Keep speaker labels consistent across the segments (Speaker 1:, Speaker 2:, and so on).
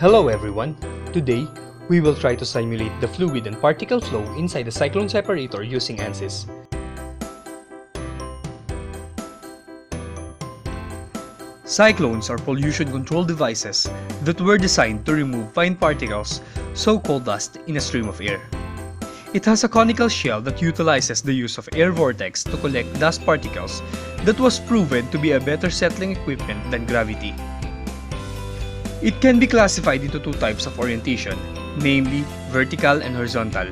Speaker 1: Hello everyone! Today, we will try to simulate the fluid and particle flow inside the cyclone separator using ANSYS. Cyclones are pollution control devices that were designed to remove fine particles, so-called dust, in a stream of air. It has a conical shell that utilizes the use of air vortex to collect dust particles that was proven to be a better settling equipment than gravity. It can be classified into two types of orientation, namely vertical and horizontal,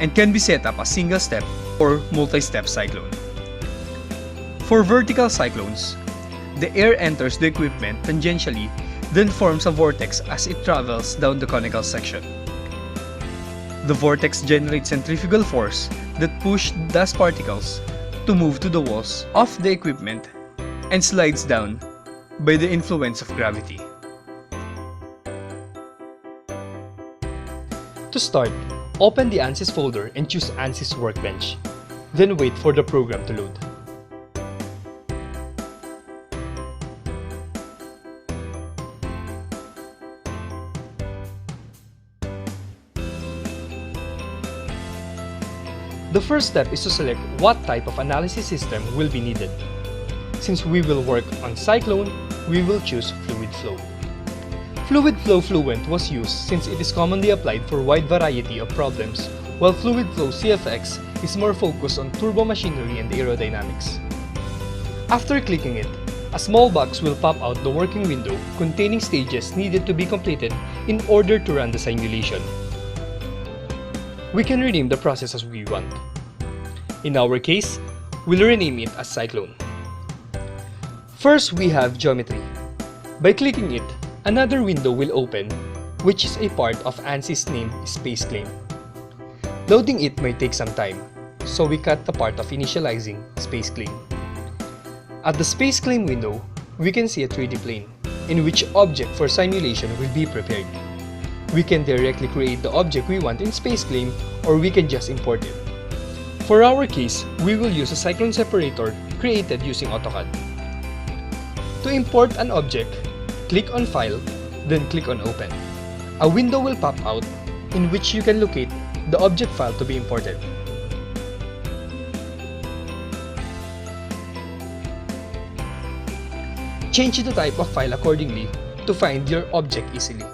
Speaker 1: and can be set up as single-step or multi-step cyclone. For vertical cyclones, the air enters the equipment tangentially, then forms a vortex as it travels down the conical section. The vortex generates centrifugal force that pushes dust particles to move to the walls of the equipment and slides down by the influence of gravity. To start, open the ANSYS folder and choose ANSYS Workbench. Then wait for the program to load. The first step is to select what type of analysis system will be needed. Since we will work on Cyclone, we will choose Fluid Flow. Fluid Flow Fluent was used since it is commonly applied for a wide variety of problems, while Fluid Flow CFX is more focused on turbomachinery and aerodynamics. After clicking it, a small box will pop out the working window containing stages needed to be completed in order to run the simulation. We can rename the process as we want. In our case, we'll rename it as Cyclone. First, we have geometry. By clicking it, another window will open, which is a part of ANSYS named Space Claim. Loading it might take some time, so we cut the part of initializing Space Claim. At the Space Claim window, we can see a 3D plane, in which object for simulation will be prepared. We can directly create the object we want in Space Claim, or we can just import it. For our case, we will use a cyclone separator created using AutoCAD. To import an object, click on File, then click on Open. A window will pop out in which you can locate the object file to be imported. Change the type of file accordingly to find your object easily.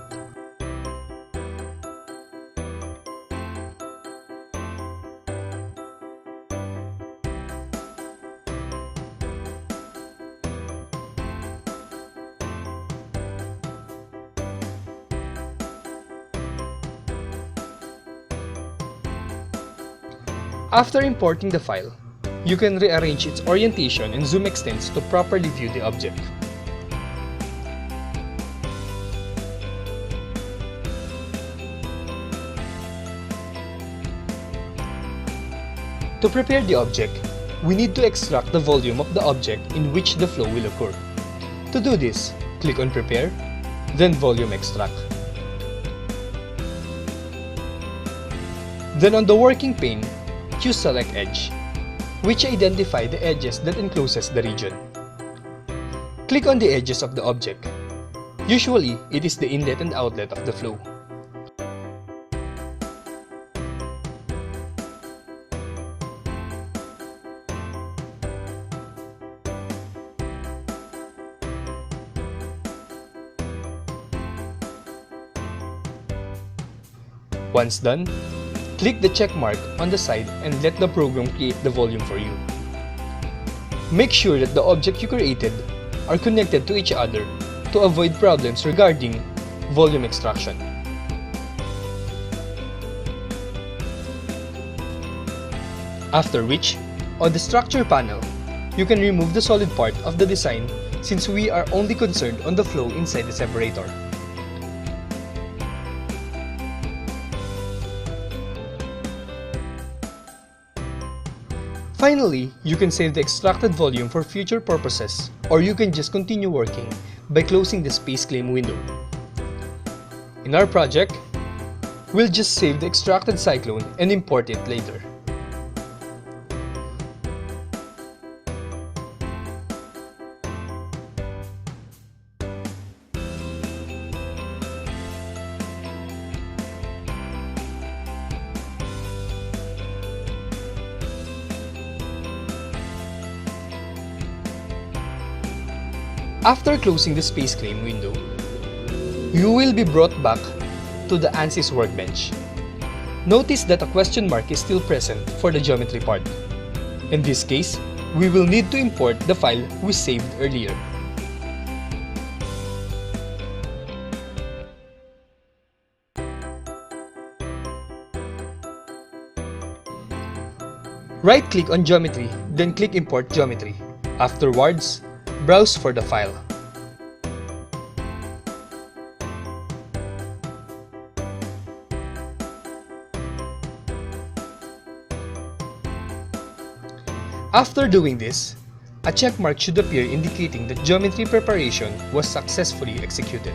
Speaker 1: After importing the file, you can rearrange its orientation and zoom extents to properly view the object. To prepare the object, we need to extract the volume of the object in which the flow will occur. To do this, click on Prepare, then Volume Extract. Then on the working pane, choose Select Edge, which identify the edges that encloses the region. Click on the edges of the object. Usually, it is the inlet and outlet of the flow. Once done, click the check mark on the side and let the program create the volume for you. Make sure that the objects you created are connected to each other to avoid problems regarding volume extraction. After which, on the structure panel, you can remove the solid part of the design since we are only concerned on the flow inside the separator. Finally, you can save the extracted volume for future purposes, or you can just continue working by closing the Space Claim window. In our project, we'll just save the extracted cyclone and import it later. After closing the Space Claim window, you will be brought back to the ANSYS workbench. Notice that a question mark is still present for the geometry part. In this case, we will need to import the file we saved earlier. Right-click on Geometry, then click Import Geometry. Afterwards, browse for the file. After doing this, a check mark should appear indicating that geometry preparation was successfully executed.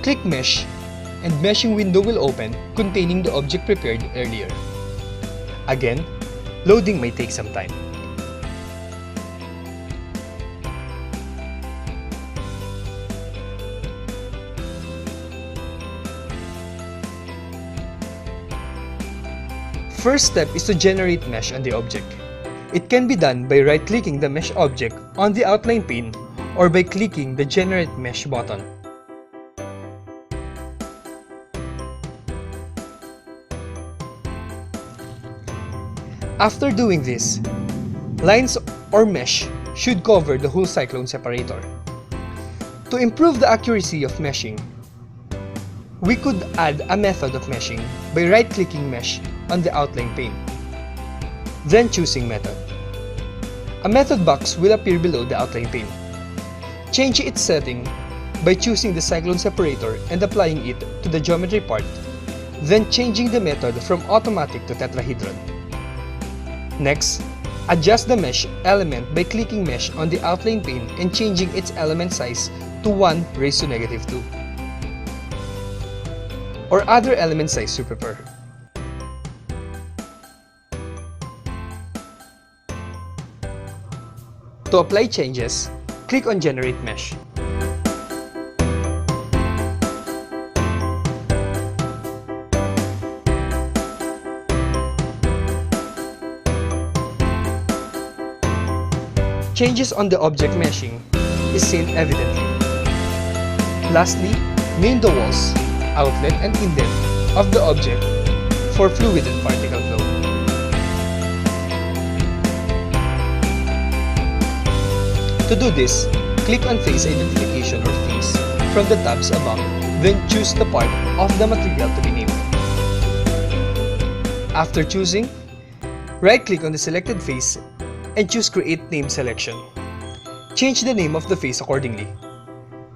Speaker 1: Click Mesh, and meshing window will open containing the object prepared earlier. Again, loading may take some time. First step is to generate mesh on the object. It can be done by right-clicking the mesh object on the outline pane or by clicking the Generate Mesh button. After doing this, lines or mesh should cover the whole cyclone separator. To improve the accuracy of meshing, we could add a method of meshing by right-clicking Mesh on the outline pane, then choosing Method. A method box will appear below the outline pane. Change its setting by choosing the cyclone separator and applying it to the geometry part, then changing the method from automatic to tetrahedron. Next, adjust the mesh element by clicking Mesh on the outline pane and changing its element size to 1 raised to -2, or other element size you prefer. To apply changes, click on Generate Mesh. Changes on the object meshing is seen evidently. Lastly, name the walls, outlet, and indent of the object for fluid and particle flow. To do this, click on Face Identification or Face from the tabs above, then choose the part of the material to be named. After choosing, right-click on the selected face and choose Create Name Selection. Change the name of the face accordingly.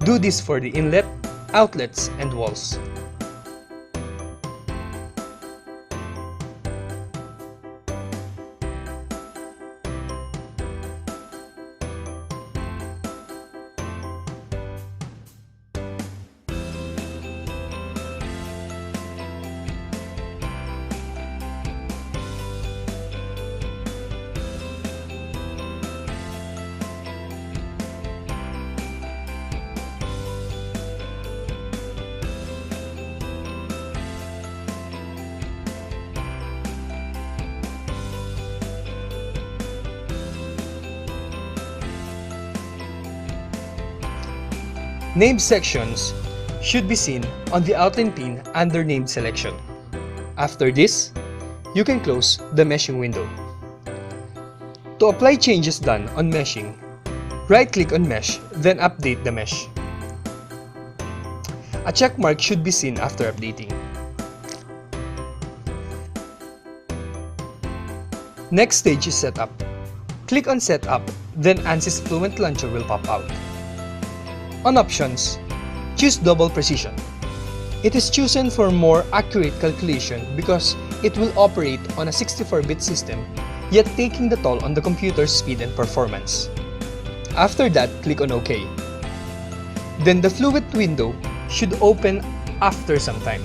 Speaker 1: Do this for the inlet, outlets, and walls. Named sections should be seen on the outline pane under Named Selection. After this, you can close the meshing window. To apply changes done on meshing, right-click on Mesh, then update the mesh. A check mark should be seen after updating. Next stage is Setup. Click on Setup, then ANSYS Fluent Launcher will pop out. On Options, choose Double Precision. It is chosen for more accurate calculation because it will operate on a 64-bit system, yet taking the toll on the computer's speed and performance. After that, click on OK. Then the Fluent window should open after some time.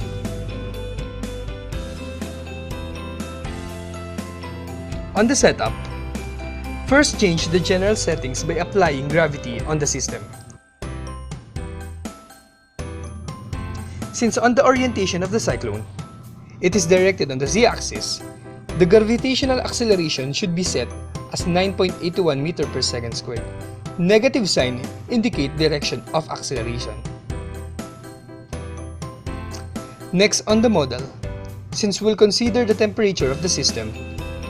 Speaker 1: On the setup, first change the general settings by applying gravity on the system. Since on the orientation of the cyclone, it is directed on the z-axis, the gravitational acceleration should be set as 9.81 meter per second squared. Negative sign indicate direction of acceleration. Next on the model, since we'll consider the temperature of the system,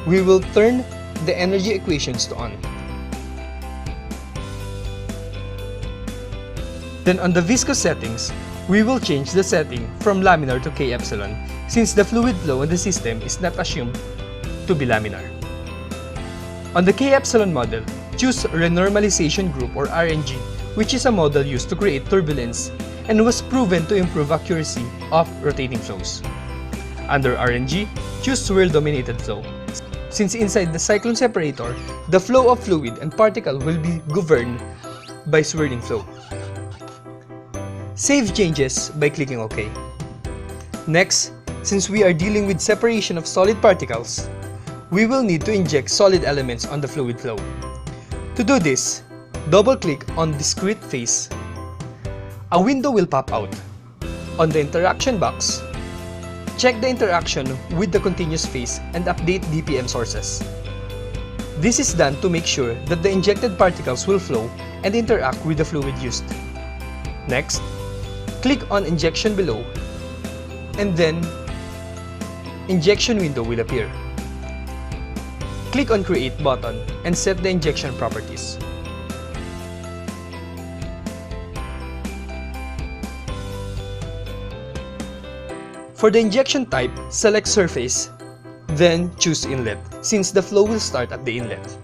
Speaker 1: we will turn the energy equations to on. Then on the viscous settings, we will change the setting from laminar to K epsilon since the fluid flow in the system is not assumed to be laminar. On the K epsilon model, choose renormalization group or RNG, which is a model used to create turbulence and was proven to improve accuracy of rotating flows. Under RNG, choose swirl-dominated flow, since inside the cyclone separator, the flow of fluid and particle will be governed by swirling flow. Save changes by clicking OK. Next, since we are dealing with separation of solid particles, we will need to inject solid elements on the fluid flow. To do this, double-click on Discrete Phase. A window will pop out. On the interaction box, check the interaction with the continuous phase and update DPM sources. This is done to make sure that the injected particles will flow and interact with the fluid used. Next, click on Injection below, and then Injection window will appear. Click on Create button and set the injection properties. For the injection type, select Surface, then choose Inlet, since the flow will start at the inlet.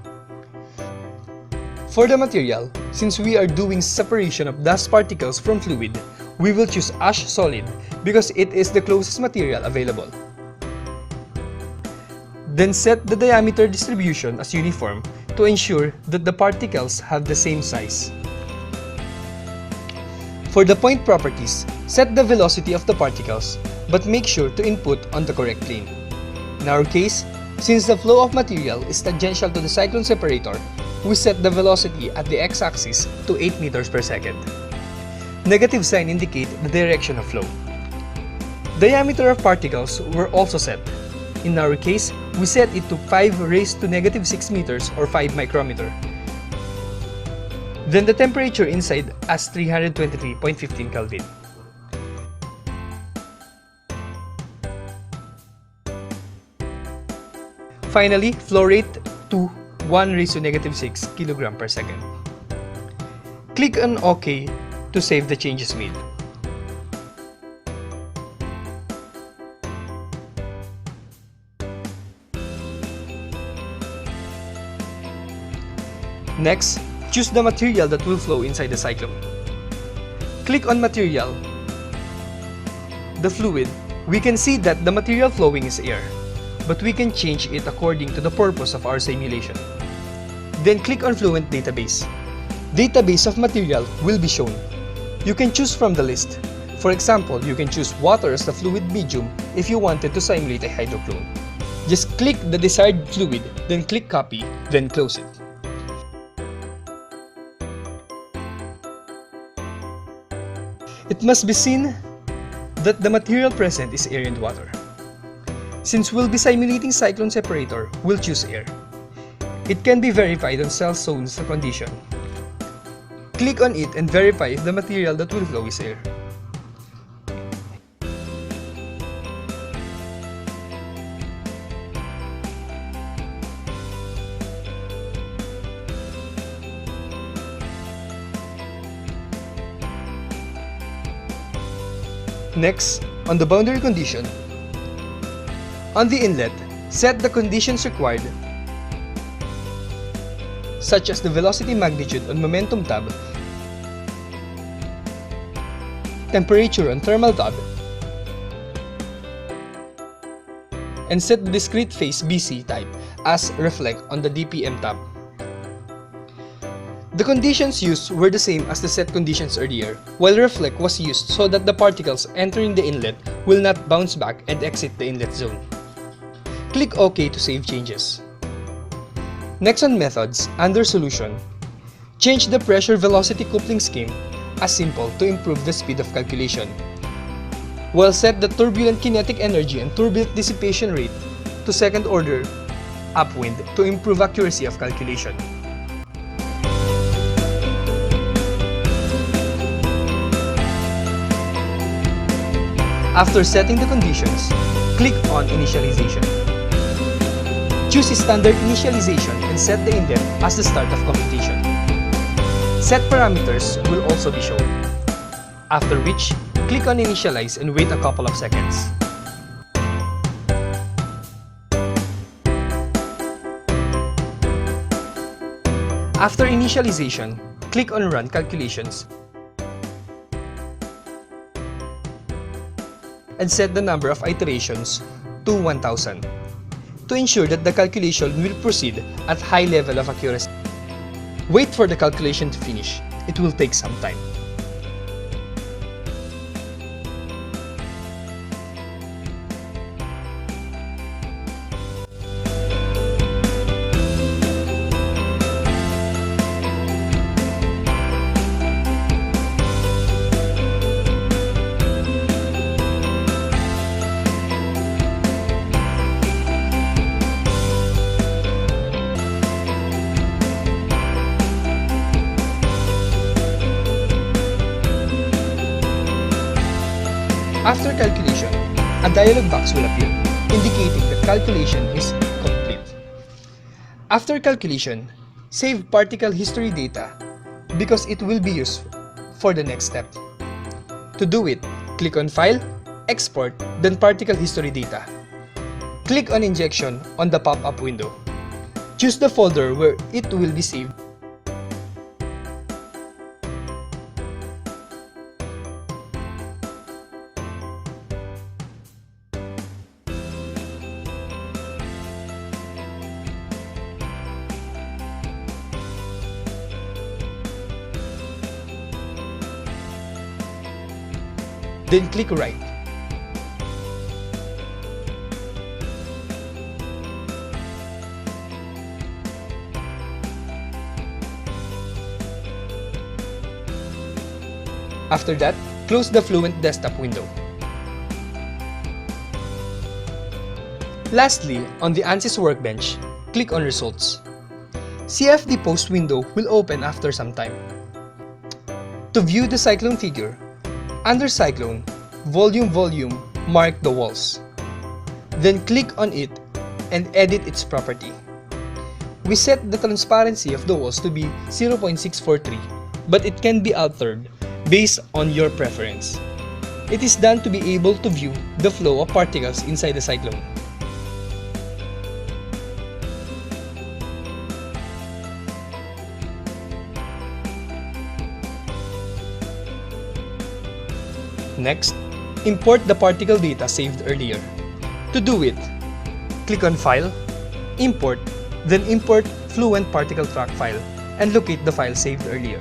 Speaker 1: For the material, since we are doing separation of dust particles from fluid, we will choose Ash Solid because it is the closest material available. Then set the diameter distribution as uniform to ensure that the particles have the same size. For the point properties, set the velocity of the particles, but make sure to input on the correct plane. In our case, since the flow of material is tangential to the cyclone separator, we set the velocity at the x-axis to 8 meters per second. Negative sign indicate the direction of flow. Diameter of particles were also set. In our case, we set it to 5 raised to negative 6 meters or 5 micrometer. Then the temperature inside as 323.15 Kelvin. Finally, flow rate to 1 raised to negative 6 kg per second. Click on OK to save the changes made. Next, choose the material that will flow inside the cyclone. Click on Material. The fluid, we can see that the material flowing is air, but we can change it according to the purpose of our simulation. Then click on Fluent Database. Database of material will be shown. You can choose from the list. For example, you can choose water as the fluid medium if you wanted to simulate a hydroclone. Just click the desired fluid, then click Copy, then close it. It must be seen that the material present is air and water. Since we'll be simulating cyclone separator, we'll choose air. It can be verified on cell zones condition. Click on it and verify if the material that will flow is air. Next, on the boundary condition, on the inlet, set the conditions required, such as the velocity magnitude on momentum tab, temperature on thermal tab, and set the discrete phase BC type as reflect on the DPM tab. The conditions used were the same as the set conditions earlier, while reflect was used so that the particles entering the inlet will not bounce back and exit the inlet zone. Click OK to save changes. Next on methods, under solution, change the pressure velocity coupling scheme as simple to improve the speed of calculation, while set the turbulent kinetic energy and turbulent dissipation rate to second order upwind to improve accuracy of calculation. After setting the conditions, click on Initialization. Choose Standard Initialization and set the indent as the start of computation. Set parameters will also be shown. After which, click on Initialize and wait a couple of seconds. After initialization, click on Run Calculations and set the number of iterations to 1000 to ensure that the calculation will proceed at high level of accuracy. Wait for the calculation to finish. It will take some time. After calculation, a dialog box will appear, indicating that calculation is complete. After calculation, save particle history data because it will be used for the next step. To do it, click on File, Export, then Particle History Data. Click on Injection on the pop-up window. Choose the folder where it will be saved. Then click Write. After that, close the Fluent desktop window. Lastly, on the ANSYS workbench, click on Results. CFD Post window will open after some time. To view the Cyclone figure, under Cyclone, Volume, mark the walls. Then click on it and edit its property. We set the transparency of the walls to be 0.643, but it can be altered based on your preference. It is done to be able to view the flow of particles inside the cyclone. Next, import the particle data saved earlier. To do it, click on File, Import, then import Fluent particle track file and locate the file saved earlier.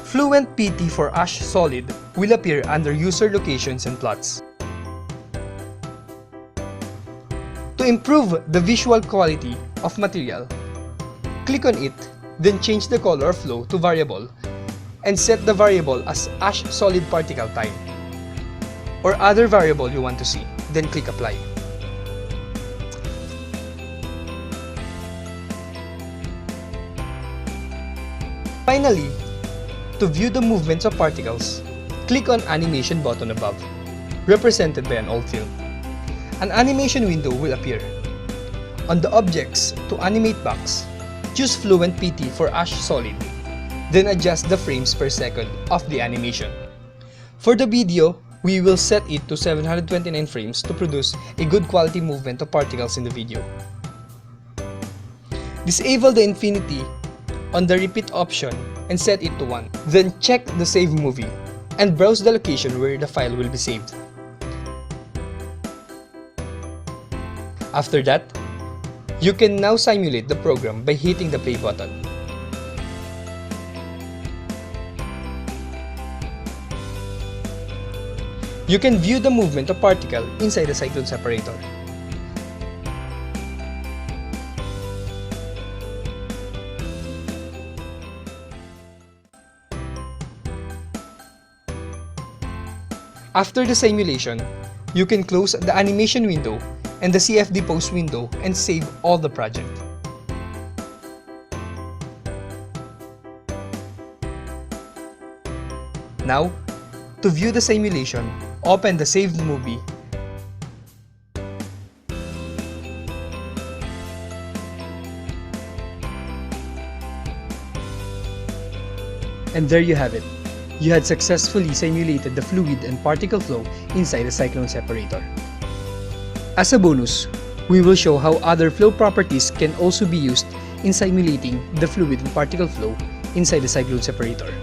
Speaker 1: Fluent PT for Ash Solid will appear under User Locations and Plots. To improve the visual quality of material, click on it, then change the color flow to variable and set the variable as Ash Solid Particle Type or other variable you want to see, then click Apply. Finally, to view the movements of particles, click on Animation button above, represented by an old film. An animation window will appear. On the Objects to Animate box, choose Fluent PT for Ash Solid, then adjust the frames per second of the animation. For the video, we will set it to 729 frames to produce a good quality movement of particles in the video. Disable the infinity on the repeat option and set it to 1. Then check the Save Movie and browse the location where the file will be saved. After that, you can now simulate the program by hitting the play button. You can view the movement of particle inside the cyclone separator. After the simulation, you can close the animation window and the CFD pose window and save all the project. Now, to view the simulation, open the saved movie. And there you have it. You had successfully simulated the fluid and particle flow inside a cyclone separator. As a bonus, we will show how other flow properties can also be used in simulating the fluid and particle flow inside the cyclone separator.